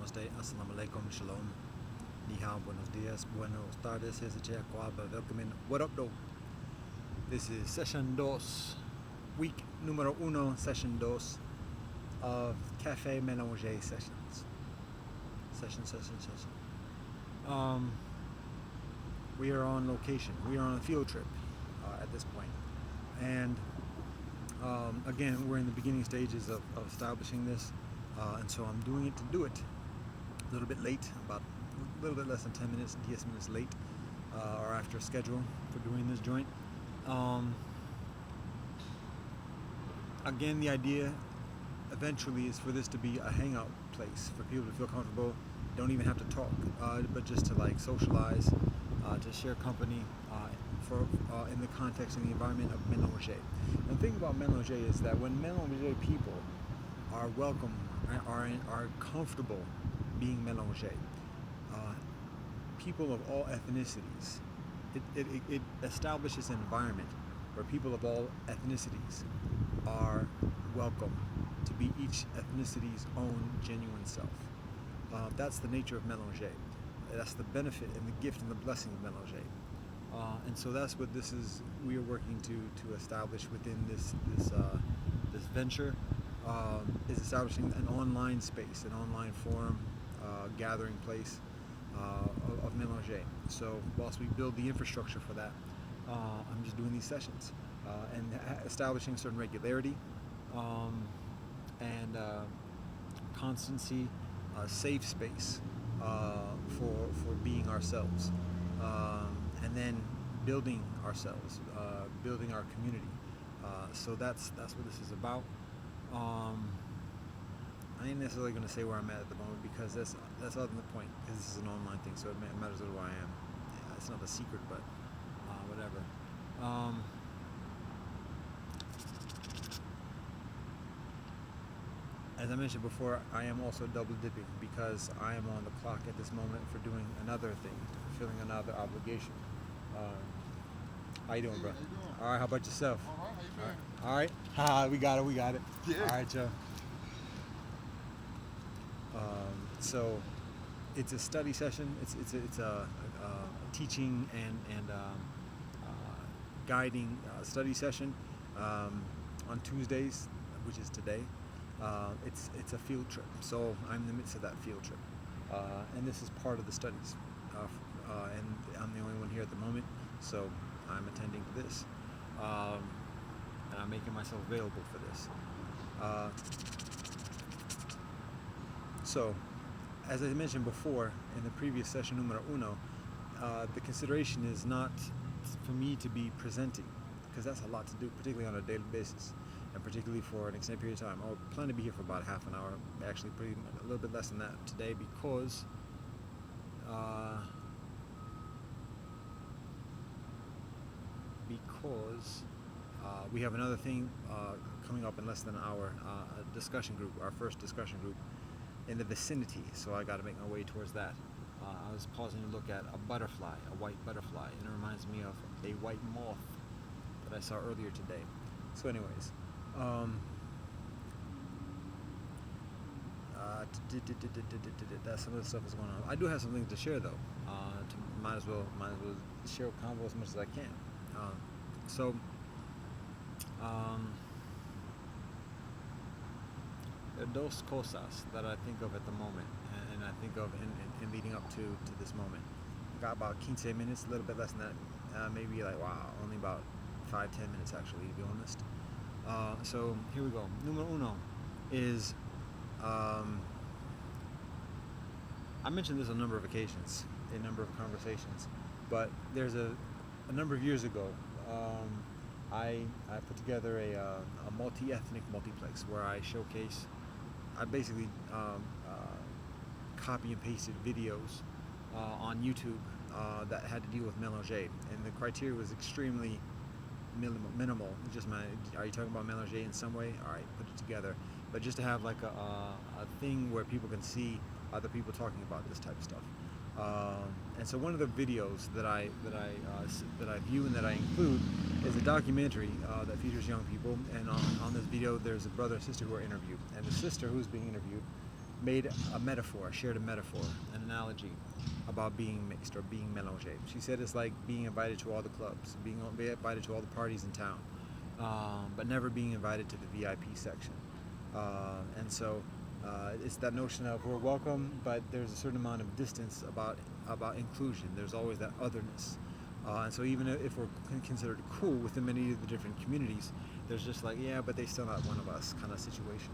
namaste, assalamu alaikum, shalom, ni hao, buenos dias, buenos tardes, welcome in. What up, though? This is session dos, week numero uno, session dos of Cafe Mélanger sessions. Session. We are on location. We are on a field trip at this point. And again, we're in the beginning stages of establishing this. And so I'm doing it to do it. A little bit late, about a little bit less than 10 minutes, 10 minutes late, or after schedule for doing this joint. Again, the idea eventually is for this to be a hangout place for people to feel comfortable. Don't even have to talk, but just to like socialize, to share company in the context and the environment of mélanger. And the thing about mélanger is that when mélanger people are welcome, are comfortable being mélanger, people of all ethnicities, it establishes an environment where people of all ethnicities are welcome to be each ethnicity's own genuine self. That's the nature of mélanger. That's the benefit and the gift and the blessing of mélanger. And so that's what this is. We are working to establish within this venture. Is establishing an online space, an online forum, gathering place of mélanger. So whilst we build the infrastructure for that, I'm just doing these sessions and establishing a certain regularity and constancy, safe space for being ourselves, and then building ourselves, building our community. So that's what this is about. I ain't necessarily going to say where I'm at the moment because that's other than the point, because this is an online thing, so it matters little where I am. Yeah, it's not a secret, but whatever. As I mentioned before, I am also double dipping because I am on the clock at this moment for doing another thing, fulfilling another obligation. How you doing, bro? All right, how about yourself? All right, how you doing? All right. Ha, we got it. Yeah. All right, Joe. So it's a study session. It's a teaching and guiding study session on Tuesdays, which is today. It's a field trip. So I'm in the midst of that field trip, and this is part of the studies. And I'm the only one here at the moment, so I'm attending to this. And I'm making myself available for this. So, as I mentioned before in the previous session numero uno, the consideration is not for me to be presenting, because that's a lot to do, particularly on a daily basis, and particularly for an extended period of time. I'll plan to be here for about half an hour, actually a little bit less than that today, because we have another thing coming up in less than an hour, a discussion group, our first discussion group in the vicinity, so I got to make my way towards that. I was pausing to look at a butterfly, a white butterfly, and it reminds me of a white moth that I saw earlier today. So anyways, that some of the stuff is going on. I do have some things to share though. Might as well share convo as much as I can. There are dos cosas that I think of at the moment, and I think of in leading up to this moment. I got about 15 minutes, a little bit less than that, maybe like, wow, only about 5-10 minutes actually, to be honest. So here we go. Numero uno is, I mentioned this on a number of occasions, a number of conversations, but there's a number of years ago, I put together a multi-ethnic multiplex where I showcase, I basically copy and pasted videos on YouTube that had to deal with mélanger, and the criteria was extremely minimal. Just are you talking about mélanger in some way? All right, put it together. But just to have like a thing where people can see other people talking about this type of stuff. And so one of the videos that I view and that I include is a documentary that features young people. And on this video, there's a brother and sister who are interviewed. And the sister who's being interviewed made a metaphor, shared a metaphor, an analogy about being mixed or being melange. She said it's like being invited to all the clubs, being invited to all the parties in town, but never being invited to the VIP section. And so it's that notion of we're welcome, but there's a certain amount of distance about inclusion. There's always that otherness. And so even if we're considered cool within many of the different communities, there's just like, yeah, but they still not one of us kind of situation.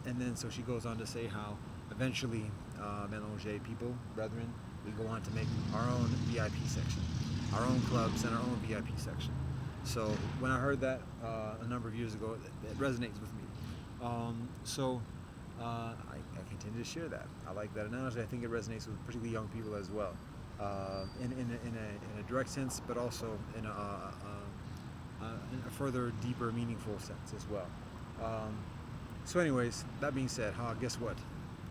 And then so she goes on to say how eventually Mélanger people, brethren, we go on to make our own VIP section, our own clubs and our own VIP section. So when I heard that a number of years ago, it resonates with me. I continue to share that. I like that analogy. I think it resonates with particularly young people as well, in a direct sense, but also in a further, deeper, meaningful sense as well. So anyways, that being said, guess what?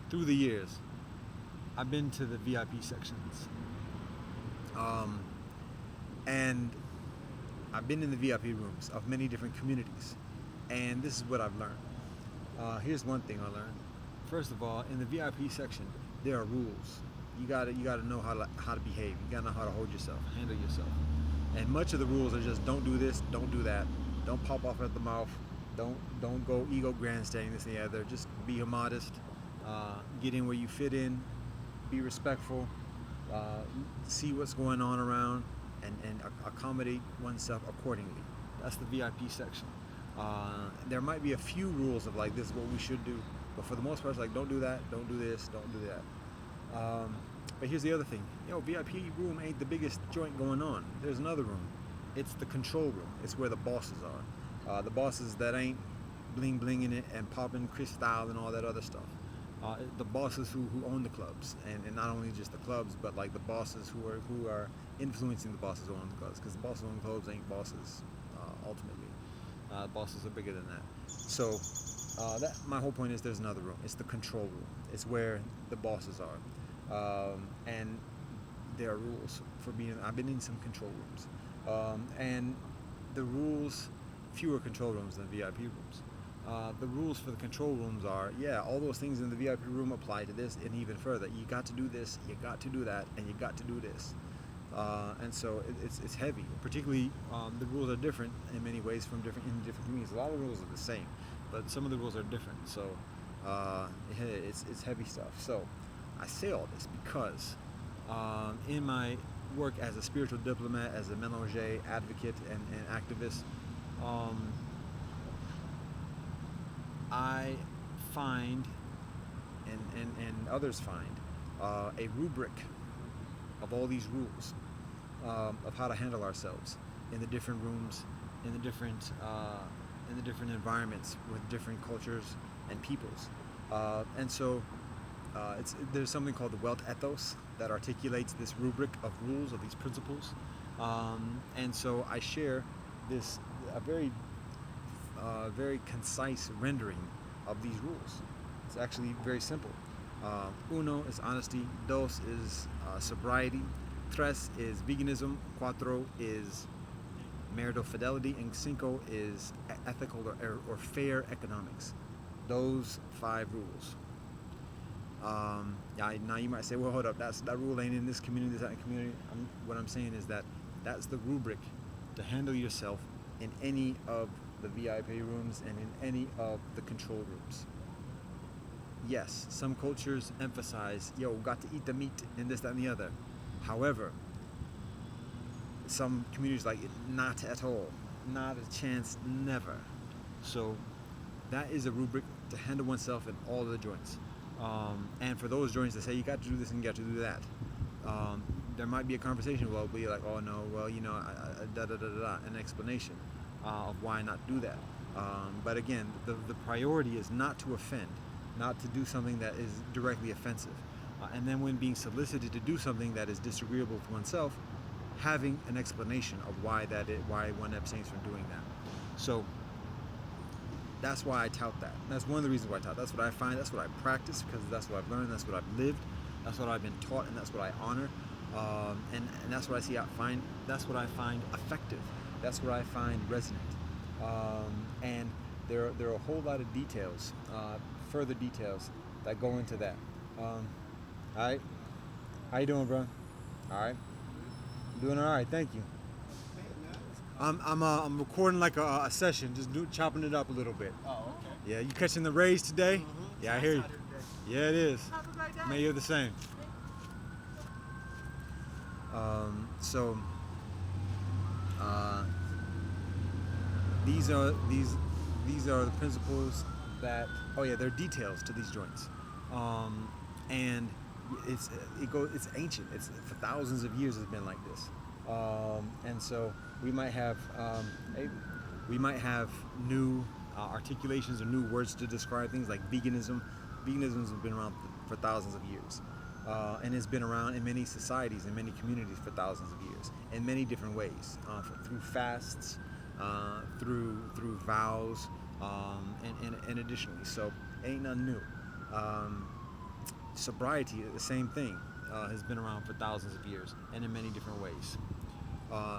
Through the years, I've been to the VIP sections. And I've been in the VIP rooms of many different communities. And this is what I've learned. Here's one thing I learned. First of all, in the VIP section, there are rules. You gotta know how to behave. You gotta know how to hold yourself, handle yourself. And much of the rules are just don't do this, don't do that, don't pop off at the mouth, don't go ego grandstanding this and the other. Just be modest, get in where you fit in, be respectful, see what's going on around, and accommodate oneself accordingly. That's the VIP section. There might be a few rules of like this is what we should do, but for the most part it's like don't do that, don't do this, don't do that. But here's the other thing. VIP room ain't the biggest joint going on. There's another room. It's the control room. It's where the bosses are. The bosses that ain't bling blinging it and popping crystal and all that other stuff. The bosses who own the clubs, and not only just the clubs, but like the bosses who are influencing the bosses who own the clubs, because the bosses who own the clubs ain't bosses ultimately. Bosses are bigger than that. So that my whole point is there's another room. It's the control room. It's where the bosses are, and there are rules for being. I've been in some control rooms, and the rules, fewer control rooms than VIP rooms. The rules for the control rooms are, all those things in the VIP room apply to this, and even further. You got to do this, you got to do that, and you got to do this. And so it's heavy. Particularly, the rules are different in many ways in different communities. A lot of rules are the same, but some of the rules are different. So it's heavy stuff. So I say all this because in my work as a spiritual diplomat, as a mélanger advocate and activist, I find, and others find, a rubric of all these rules of how to handle ourselves in the different rooms, in the different environments with different cultures and peoples. And so there's something called the Welt ethos that articulates this rubric of rules, of these principles. And so I share a very concise rendering of these rules. It's actually very simple. Uno is honesty, dos is sobriety, tres is veganism, cuatro is marital fidelity, and cinco is ethical or fair economics. Those 5 rules. Now you might say, well, hold up, that rule ain't in this community, that community. What I'm saying is that's the rubric to handle yourself in any of the VIP rooms and in any of the control rooms. Yes, some cultures emphasize, got to eat the meat and this, that, and the other. However, some communities like it, not at all, not a chance, never. So that is a rubric to handle oneself in all of the joints. And for those joints that say you got to do this and you got to do that, there might be a conversation where we'll be like, oh no, well, an explanation of why not do that. But again, the priority is not to offend, not to do something that is directly offensive. And then when being solicited to do something that is disagreeable to oneself, having an explanation of why one abstains from doing that. So that's why I tout that. That's one of the reasons why I tout. That's what I find. That's what I practice, because that's what I've learned. That's what I've lived. That's what I've been taught, and that's what I honor. And that's what That's what I find effective. That's what I find resonant. And there are a whole lot of details, further details that go into that. All right. How you doing, bro? All right. Doing all right. Thank you. I'm recording like a session, just chopping it up a little bit. Oh, okay. Yeah, you catching the rays today? Mm-hmm. Yeah, I hear you. Yeah, it is. Have a great day. May you're the same. So these are the principles that. Oh yeah, there are details to these joints, and it's ancient. It's for thousands of years. It's been like this, and so we might have new articulations or new words to describe things like veganism. Veganism has been around for thousands of years. And has been around in many societies and many communities for thousands of years in many different ways, through fasts, through vows, and additionally. So ain't nothing new. Sobriety, the same thing, has been around for thousands of years and in many different ways.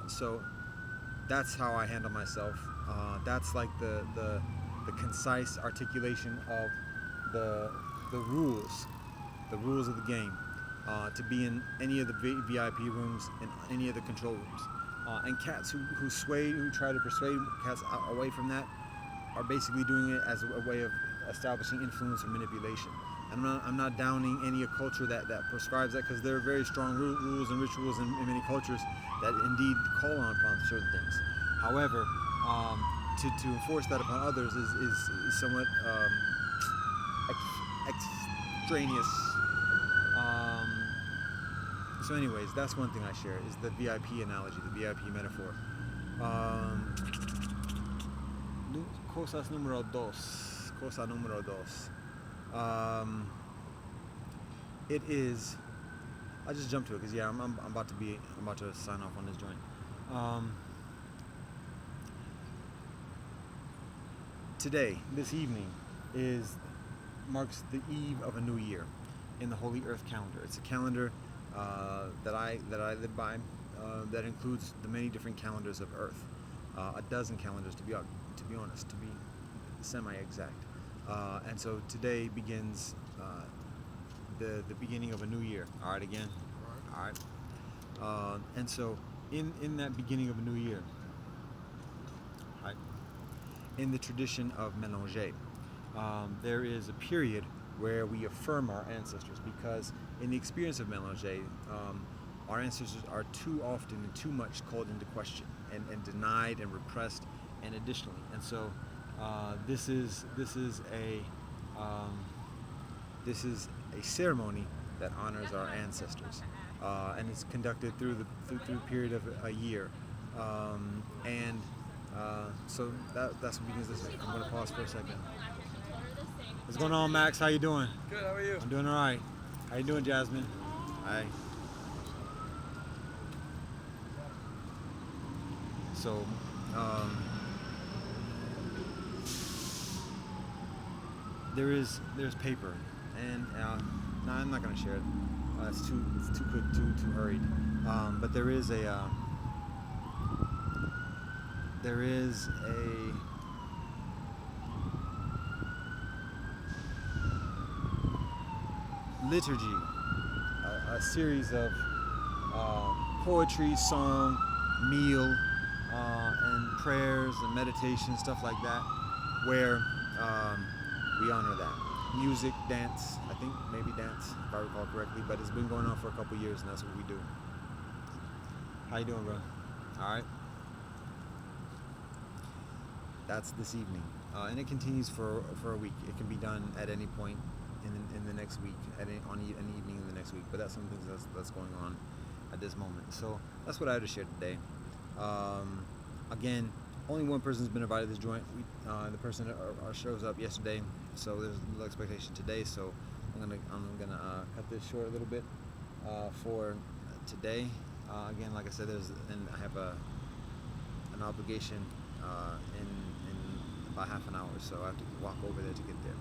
So that's how I handle myself. That's like the concise articulation of the rules of the game, to be in any of the VIP rooms and any of the control rooms. And cats who try to persuade cats away from that are basically doing it as a way of establishing influence or manipulation. I'm not downing any culture that prescribes that, because there are very strong rules and rituals in many cultures that indeed call upon certain things. However, to enforce that upon others is somewhat extraneous. So anyways, that's one thing I share, is the VIP analogy, the VIP metaphor. Cosa número dos. It is, I'll just jump to it, because I'm about to sign off on this joint. Today, this evening, marks the eve of a new year in the Holy Earth calendar. It's a calendar that I live by, that includes the many different calendars of Earth, a dozen calendars to be honest, to be semi-exact. And so today begins the beginning of a new year. All right, again. All right. And so in that beginning of a new year, right, in the tradition of Mélanger, there is a period where we affirm our ancestors, because in the experience of Mélanger, our ancestors are too often and too much called into question and denied and repressed, and additionally. And so this is a ceremony that honors our ancestors, and it's conducted through the period of a year, and so that's what begins this week. I'm going to pause for a second. What's going on, Max? How you doing? Good, how are you? I'm doing all right. How you doing, Jasmine? Hi. So, there's paper, and no, I'm not going to share it. It's too quick, too hurried. But there is a liturgy, a series of poetry, song, meal, and prayers and meditation, stuff like that, where we honor that. Music, dance, I think maybe dance, if I recall correctly, but it's been going on for a couple years, and that's what we do. How you doing, bro? All right. That's this evening, and it continues for a week. It can be done at any point in the next week, on any evening in the next week. But that's something that's going on at this moment. So that's what I had to share today. Again, only one person's been invited to this joint. The person shows up yesterday, so there's little expectation today. So I'm gonna cut this short a little bit for today. Again, like I said, I have an obligation in about half an hour, so I have to walk over there to get there.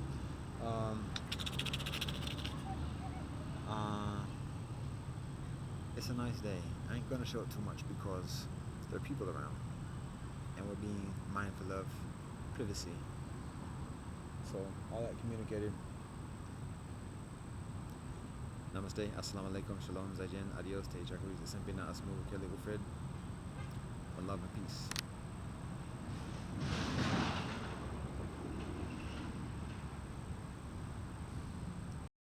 It's a nice day. I ain't gonna show it too much because there are people around, and we're being mindful of privacy. So all that communicated, Namaste, assalamu alaikum, shalom, zaijian, adios, te jahui, sempina, asmu, kelly, ufred, love and peace.